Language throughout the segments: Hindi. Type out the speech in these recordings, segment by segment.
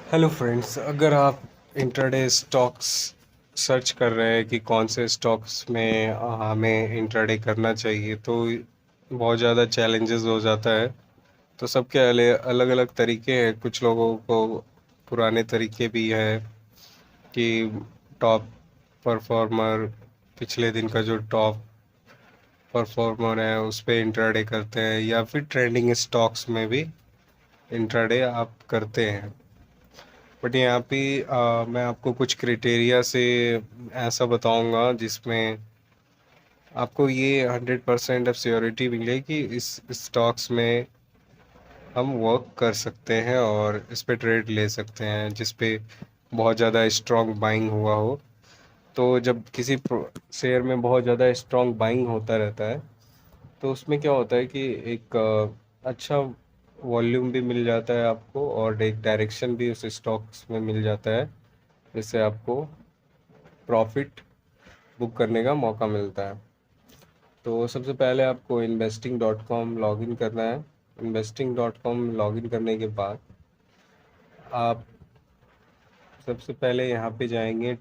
हेलो फ्रेंड्स, अगर आप इंट्राडे स्टॉक्स सर्च कर रहे हैं कि कौन से स्टॉक्स में हमें इंट्राडे करना चाहिए, तो बहुत ज़्यादा चैलेंजेस हो जाता है। तो सबके अलग अलग तरीके हैं। कुछ लोगों को पुराने तरीके भी है कि टॉप परफॉर्मर, पिछले दिन का जो टॉप परफॉर्मर है उस पे इंट्राडे करते हैं, या फिर ट्रेंडिंग स्टॉक्स में भी इंट्राडे आप करते हैं। बट यहाँ पे मैं आपको कुछ क्राइटेरिया से ऐसा बताऊंगा जिसमें आपको ये 100% ऑफ श्योरिटी मिले कि इस स्टॉक्स में हम वर्क कर सकते हैं और इस पे ट्रेड ले सकते हैं, जिस पे बहुत ज़्यादा स्ट्रॉन्ग बाइंग हुआ हो। तो जब किसी शेयर में बहुत ज़्यादा स्ट्रॉन्ग बाइंग होता रहता है, तो उसमें क्या होता है कि एक अच्छा वॉल्यूम भी मिल जाता है आपको, और एक डायरेक्शन भी उस स्टॉक्स में मिल जाता है, जिससे आपको प्रॉफिट बुक करने का मौका मिलता है। तो सबसे पहले आपको investing.com लॉगिन करना है। investing.com लॉगिन करने के बाद आप सबसे पहले यहाँ पे जाएंगे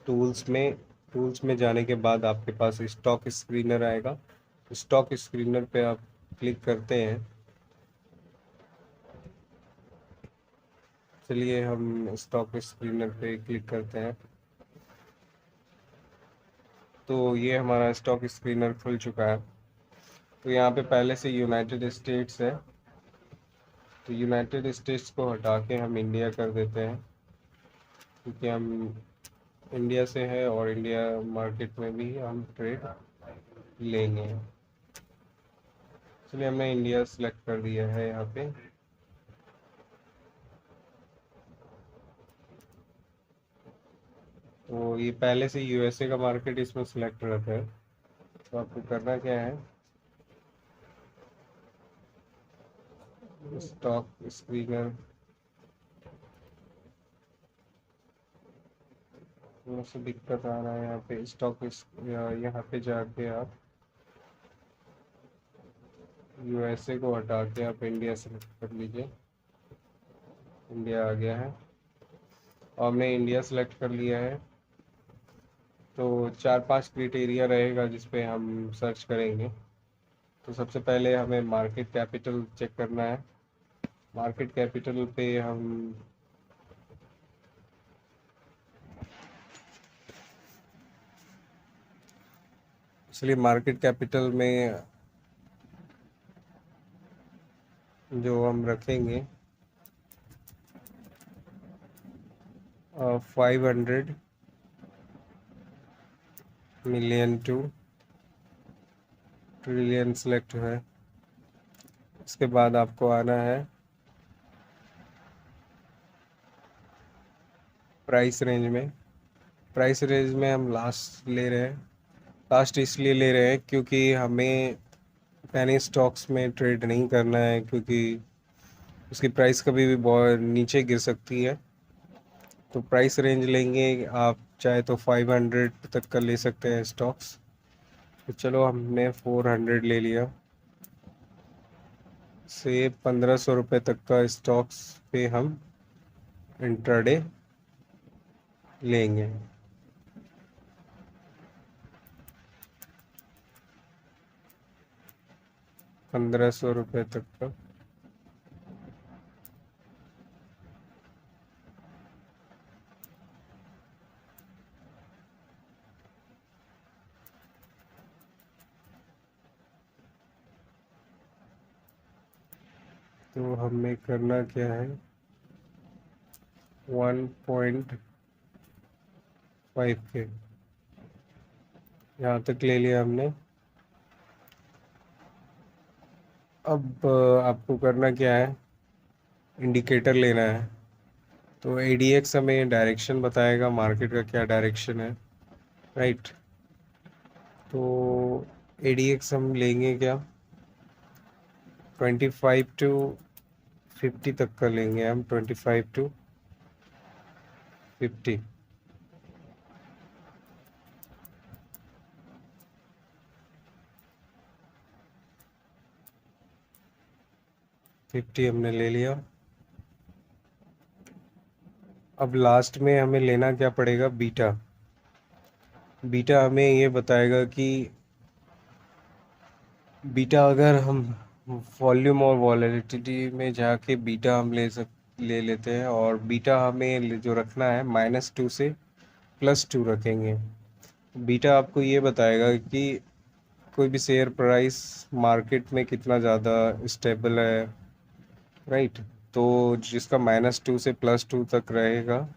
टूल्स में। टूल्स में जाने के बाद आपके पास स्टॉक स्क्रीनर आएगा। स्टॉक स्क्रीनर पे आप क्लिक करते हैं। चलिए हम स्टॉक स्क्रीनर पे क्लिक करते हैं। तो ये हमारा स्टॉक स्क्रीनर खुल चुका है। तो यहाँ पे पहले से यूनाइटेड स्टेट्स है, तो यूनाइटेड स्टेट्स को हटा के हम इंडिया कर देते हैं, क्योंकि हम इंडिया से है और इंडिया मार्केट में भी हम ट्रेड लेंगे। चलिए हमने इंडिया सेलेक्ट कर दिया है यहाँ पे। तो ये पहले से यूएसए का मार्केट इसमें सेलेक्ट रहता है। तो आपको करना क्या है, स्टॉक स्क्रीनर में से दिक्कत आ रहा है। यहाँ पे यहाँ पे जाके आप यूएसए को हटा के आप इंडिया सेलेक्ट कर लीजिए। इंडिया आ गया है और हमने इंडिया सेलेक्ट कर लिया है। तो चार पांच क्राइटेरिया रहेगा जिस पे हम सर्च करेंगे। तो सबसे पहले हमें मार्केट कैपिटल चेक करना है। मार्केट कैपिटल पे हम इसलिए मार्केट कैपिटल में जो हम रखेंगे 500 मिलियन टू ट्रिलियन सेलेक्ट है। इसके बाद आपको आना है प्राइस रेंज में। प्राइस रेंज में हम लास्ट ले रहे हैं। लास्ट इसलिए ले रहे हैं क्योंकि हमें पैनी स्टॉक्स में ट्रेड नहीं करना है, क्योंकि उसकी प्राइस कभी भी बहुत नीचे गिर सकती है। तो प्राइस रेंज लेंगे आप, चाहे तो 500 तक का ले सकते हैं स्टॉक्स। तो चलो हमने 400 ले लिया। से 1500 रुपये तक का स्टॉक्स पे हम इंट्राडे लेंगे। 1500 रुपये तक का। तो हमें करना क्या है, 1.5 के यहाँ तक ले लिया हमने। अब आपको करना क्या है, इंडिकेटर लेना है। तो एडीएक्स हमें डायरेक्शन बताएगा मार्केट का क्या डायरेक्शन है, राइट। तो एडीएक्स हम लेंगे क्या, 25 टू 50 तक का लेंगे हम। 25 टू 50। 50 हमने ले लिया। अब लास्ट में हमें लेना क्या पड़ेगा, बीटा। बीटा हमें ये बताएगा कि बीटा अगर हम वॉल्यूम और वॉलेटिलिटी में जाके बीटा हम ले लेते हैं, और बीटा हमें जो रखना है -2 से +2 रखेंगे। बीटा आपको ये बताएगा कि कोई भी शेयर प्राइस मार्केट में कितना ज़्यादा स्टेबल है, राइट। तो जिसका -2 से +2 तक रहेगा,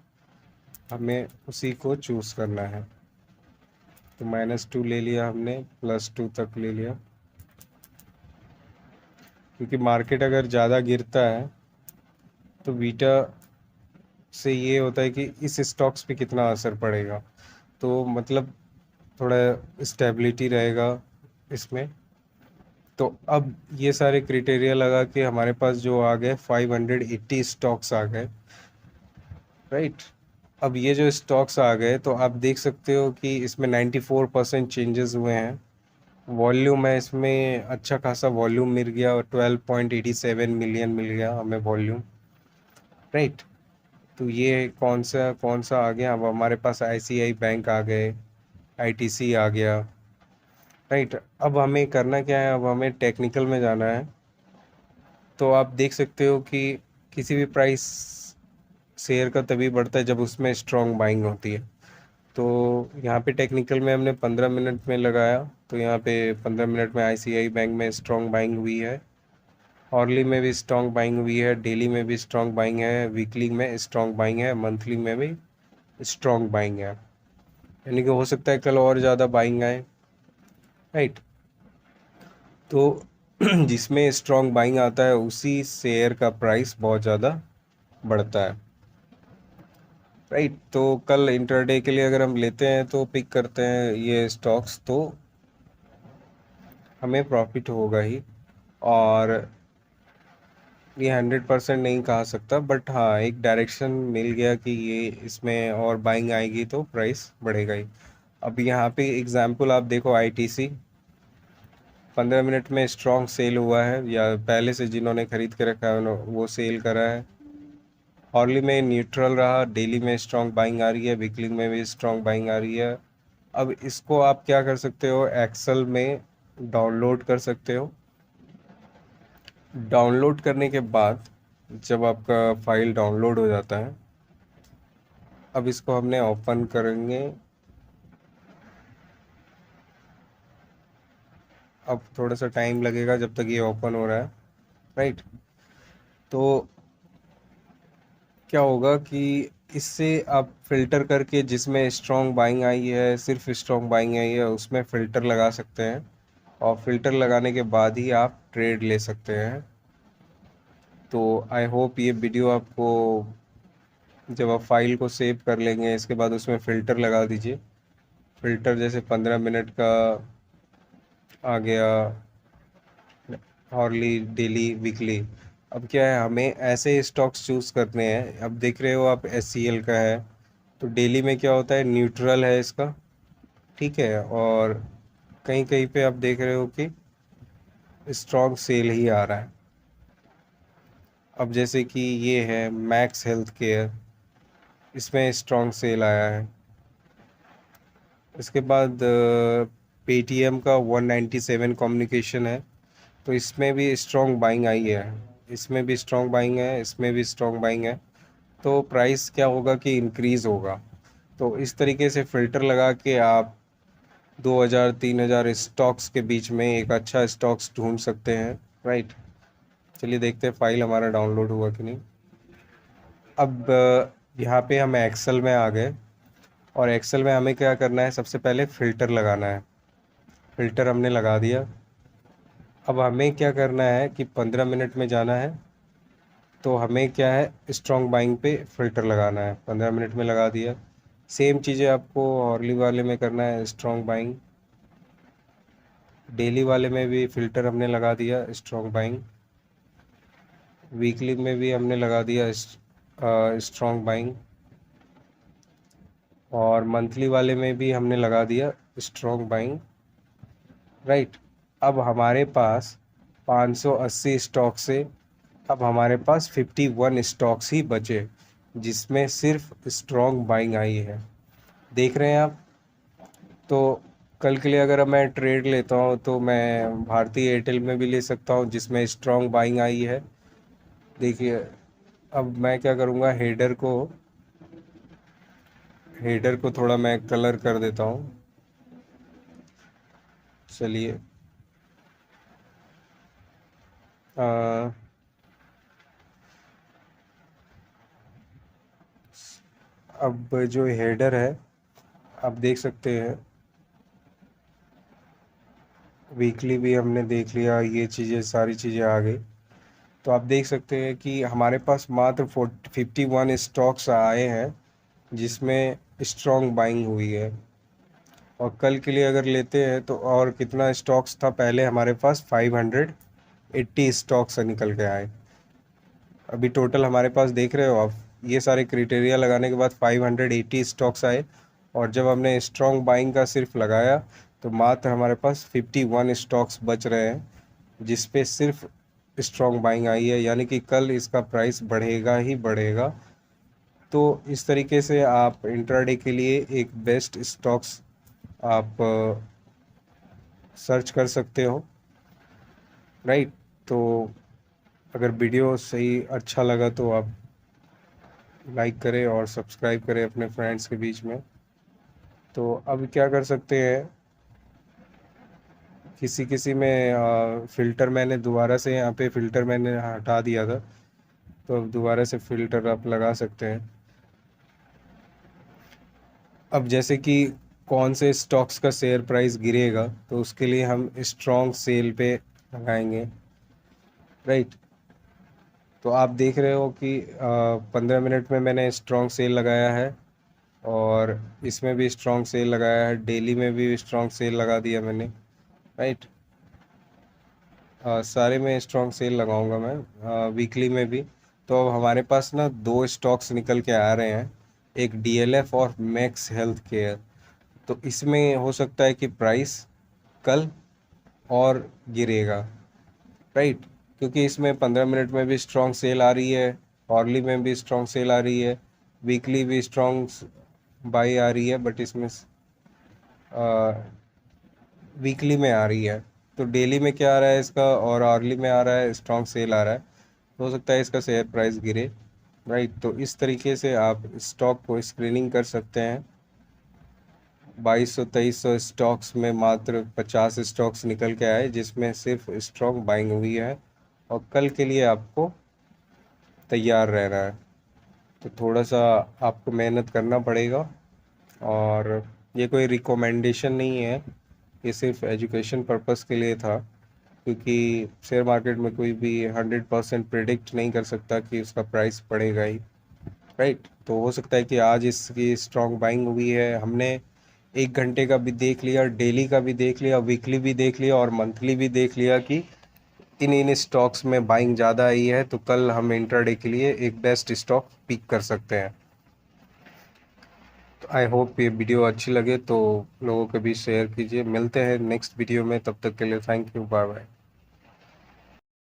हमें उसी को चूज़ करना है। तो -2 ले लिया हमने, +2 तक ले लिया, क्योंकि मार्केट अगर ज़्यादा गिरता है तो बीटा से ये होता है कि इस स्टॉक्स पे कितना असर पड़ेगा, तो मतलब थोड़ा स्टेबिलिटी रहेगा इसमें। तो अब ये सारे क्राइटेरिया लगा के हमारे पास जो आ गए 580 स्टॉक्स आ गए, राइट। अब ये जो स्टॉक्स आ गए, तो आप देख सकते हो कि इसमें 94% चेंजेस हुए हैं। वॉल्यूम है इसमें, अच्छा खासा वॉल्यूम मिल गया, और 12.87 मिलियन मिल गया हमें वॉल्यूम, राइट। तो ये कौन सा आ गया, अब हमारे पास आईसीआई बैंक आ गए, आईटीसी आ गया, राइट। अब हमें करना क्या है, अब हमें टेक्निकल में जाना है। तो आप देख सकते हो कि किसी भी प्राइस शेयर का तभी बढ़ता है जब उसमें स्ट्रॉन्ग बाइंग होती है। तो यहाँ पे टेक्निकल में हमने 15 मिनट में लगाया, तो यहाँ पे 15 मिनट में आईसीआई बैंक में स्ट्रॉन्ग बाइंग हुई है, हॉर्ली में भी स्ट्रॉन्ग बाइंग हुई है, डेली में भी स्ट्रॉन्ग बाइंग है, वीकली में स्ट्रॉन्ग बाइंग है, मंथली में भी स्ट्रॉन्ग बाइंग है। यानी कि हो सकता है कल और ज़्यादा बाइंग आए, राइट। तो जिसमें स्ट्रॉन्ग बाइंग आता है उसी शेयर का प्राइस बहुत ज़्यादा बढ़ता है, राइट। तो कल इंटरडे के लिए अगर हम लेते हैं तो पिक करते हैं ये स्टॉक्स, तो हमें प्रॉफिट होगा ही। और ये 100% नहीं कहा सकता, बट हाँ एक डायरेक्शन मिल गया कि ये इसमें और बाइंग आएगी तो प्राइस बढ़ेगा ही। अब यहाँ पे एग्जांपल आप देखो, आईटीसी 15 मिनट में स्ट्रॉन्ग सेल हुआ है, या पहले से जिन्होंने खरीद के रखा है वो सेल करा है। हॉर्ली में न्यूट्रल रहा, डेली में स्ट्रॉन्ग बाइंग आ रही है, वीकली में भी स्ट्रॉन्ग बाइंग आ रही है। अब इसको आप क्या कर सकते हो, एक्सेल में डाउनलोड कर सकते हो। डाउनलोड करने के बाद जब आपका फाइल डाउनलोड हो जाता है, अब इसको हमने ओपन करेंगे। अब थोड़ा सा टाइम लगेगा जब तक ये ओपन हो रहा है, राइट। तो क्या होगा कि इससे आप फिल्टर करके, जिसमें स्ट्रॉन्ग बाइंग आई है, सिर्फ स्ट्रॉन्ग बाइंग आई है, उसमें फ़िल्टर लगा सकते हैं, और फिल्टर लगाने के बाद ही आप ट्रेड ले सकते हैं। तो आई होप ये वीडियो आपको, जब आप फाइल को सेव कर लेंगे इसके बाद उसमें फ़िल्टर लगा दीजिए। फ़िल्टर जैसे 15 मिनट का आ गया, हॉर्ली, डेली, वीकली। अब क्या है, हमें ऐसे स्टॉक्स चूज़ करने हैं। अब देख रहे हो आप, एचसीएल का है, तो डेली में क्या होता है, न्यूट्रल है इसका, ठीक है। और कहीं कहीं पे आप देख रहे हो कि स्ट्रॉन्ग सेल ही आ रहा है। अब जैसे कि ये है मैक्स हेल्थ केयर, इसमें स्ट्रॉन्ग सेल आया है। इसके बाद पेटीएम का 197 कम्युनिकेशन है, तो इसमें भी स्ट्रॉन्ग बाइंग आई है, इसमें भी स्ट्रॉन्ग बाइंग है, इसमें भी स्ट्रॉन्ग बाइंग है। तो प्राइस क्या होगा कि इंक्रीज़ होगा। तो इस तरीके से फ़िल्टर लगा के आप 2000-3000 स्टॉक्स के बीच में एक अच्छा स्टॉक्स ढूंढ सकते हैं, राइट। चलिए देखते हैं फाइल हमारा डाउनलोड हुआ कि नहीं। अब यहाँ पे हम एक्सेल में आ गए, और एक्सेल में हमें क्या करना है, सबसे पहले फ़िल्टर लगाना है। फ़िल्टर हमने लगा दिया। अब हमें क्या करना है कि 15 मिनट में जाना है, तो हमें क्या है, स्ट्रॉन्ग बाइंग पे फ़िल्टर लगाना है। 15 मिनट में लगा दिया। सेम चीज़ें आपको हॉर्ली वाले में करना है, स्ट्रॉन्ग बाइंग। डेली वाले में भी फ़िल्टर हमने लगा दिया, स्ट्रॉन्ग बाइंग। वीकली में भी हमने लगा दिया स्ट्रॉन्ग बाइंग, और मंथली वाले में भी हमने लगा दिया स्ट्रॉन्ग बाइंग, राइट। अब हमारे पास 580 स्टॉक से अब हमारे पास 51 स्टॉक्स ही बचे। जिसमें सिर्फ स्ट्रॉन्ग बाइंग आई है, देख रहे हैं आप। तो कल के लिए अगर मैं ट्रेड लेता हूँ तो मैं भारतीय एयरटेल में भी ले सकता हूँ जिसमें स्ट्रॉन्ग बाइंग आई है। देखिए, अब मैं क्या करूँगा, हेडर को थोड़ा मैं कलर कर देता हूँ। चलिए, अ, अब जो हेडर है, आप देख सकते हैं, वीकली भी हमने देख लिया, ये चीज़ें सारी चीज़ें आ गई। तो आप देख सकते हैं कि हमारे पास मात्र 51 स्टॉक्स आए हैं जिसमें स्ट्रॉन्ग बाइंग हुई है। और कल के लिए अगर लेते हैं तो और कितना स्टॉक्स था, पहले हमारे पास 580 स्टॉक्स निकल के आए। अभी टोटल हमारे पास देख रहे हो आप, ये सारे क्राइटेरिया लगाने के बाद 580 स्टॉक्स आए। और जब हमने स्ट्रॉन्ग बाइंग का सिर्फ लगाया तो मात्र हमारे पास 51 स्टॉक्स बच रहे हैं जिस पे सिर्फ स्ट्रॉन्ग बाइंग आई है, यानी कि कल इसका प्राइस बढ़ेगा ही बढ़ेगा। तो इस तरीके से आप इंट्राडे के लिए एक बेस्ट स्टॉक्स आप सर्च कर सकते हो, राइट। तो अगर वीडियो सही अच्छा लगा तो आप लाइक करें और सब्सक्राइब करें अपने फ्रेंड्स के बीच में। तो अब क्या कर सकते हैं, किसी किसी में फ़िल्टर मैंने दोबारा से, यहाँ पे फ़िल्टर मैंने हटा दिया था, तो अब दोबारा से फ़िल्टर आप लगा सकते हैं। अब जैसे कि कौन से स्टॉक्स का शेयर प्राइस गिरेगा तो उसके लिए हम स्ट्रॉन्ग सेल पे लगाएंगे, राइट। तो आप देख रहे हो कि 15 मिनट में मैंने स्ट्रॉन्ग सेल लगाया है, और इसमें भी स्ट्रॉन्ग सेल लगाया है, डेली में भी स्ट्रॉन्ग सेल लगा दिया मैंने, राइट। सारे में स्ट्रॉन्ग सेल लगाऊंगा मैं, वीकली में भी। तो अब हमारे पास ना दो स्टॉक्स निकल के आ रहे हैं, एक डीएलएफ और मैक्स हेल्थ केयर। तो इसमें हो सकता है कि प्राइस कल और गिरेगा, राइट, क्योंकि इसमें 15 मिनट में भी स्ट्रॉन्ग सेल आ रही है, हॉर्ली में भी स्ट्रॉन्ग सेल आ रही है, वीकली भी स्ट्रॉन्ग बाई आ रही है, बट इसमें वीकली में आ रही है। तो डेली में क्या आ रहा है इसका, और आवरली में आ रहा है, स्ट्रॉन्ग सेल आ रहा है। तो हो सकता है इसका शेयर प्राइस गिरे, राइट। तो इस तरीके से आप स्टॉक को स्क्रीनिंग कर सकते हैं। 2200-2300 स्टॉक्स में मात्र 50 स्टॉक्स निकल के आए जिसमें सिर्फ स्ट्रॉन्ग बाइंग हुई है, और कल के लिए आपको तैयार रहना है। तो थोड़ा सा आपको मेहनत करना पड़ेगा, और ये कोई रिकमेंडेशन नहीं है, ये सिर्फ एजुकेशन पर्पस के लिए था, क्योंकि शेयर मार्केट में कोई भी 100% प्रिडिक्ट नहीं कर सकता कि उसका प्राइस बढ़ेगा ही, राइट। तो हो सकता है कि आज इसकी स्ट्रॉन्ग बाइंग हुई है, हमने 1 घंटे का भी देख लिया, डेली का भी देख लिया, वीकली भी देख लिया, और मंथली भी देख लिया कि इन इन स्टॉक्स में बाइंग ज़्यादा आई है, तो कल हम इंट्राडे के लिए एक बेस्ट स्टॉक पिक कर सकते हैं। तो आई होप ये वीडियो अच्छी लगे तो लोगों के बीच शेयर कीजिए। मिलते हैं नेक्स्ट वीडियो में, तब तक के लिए थैंक यू, बाय बाय।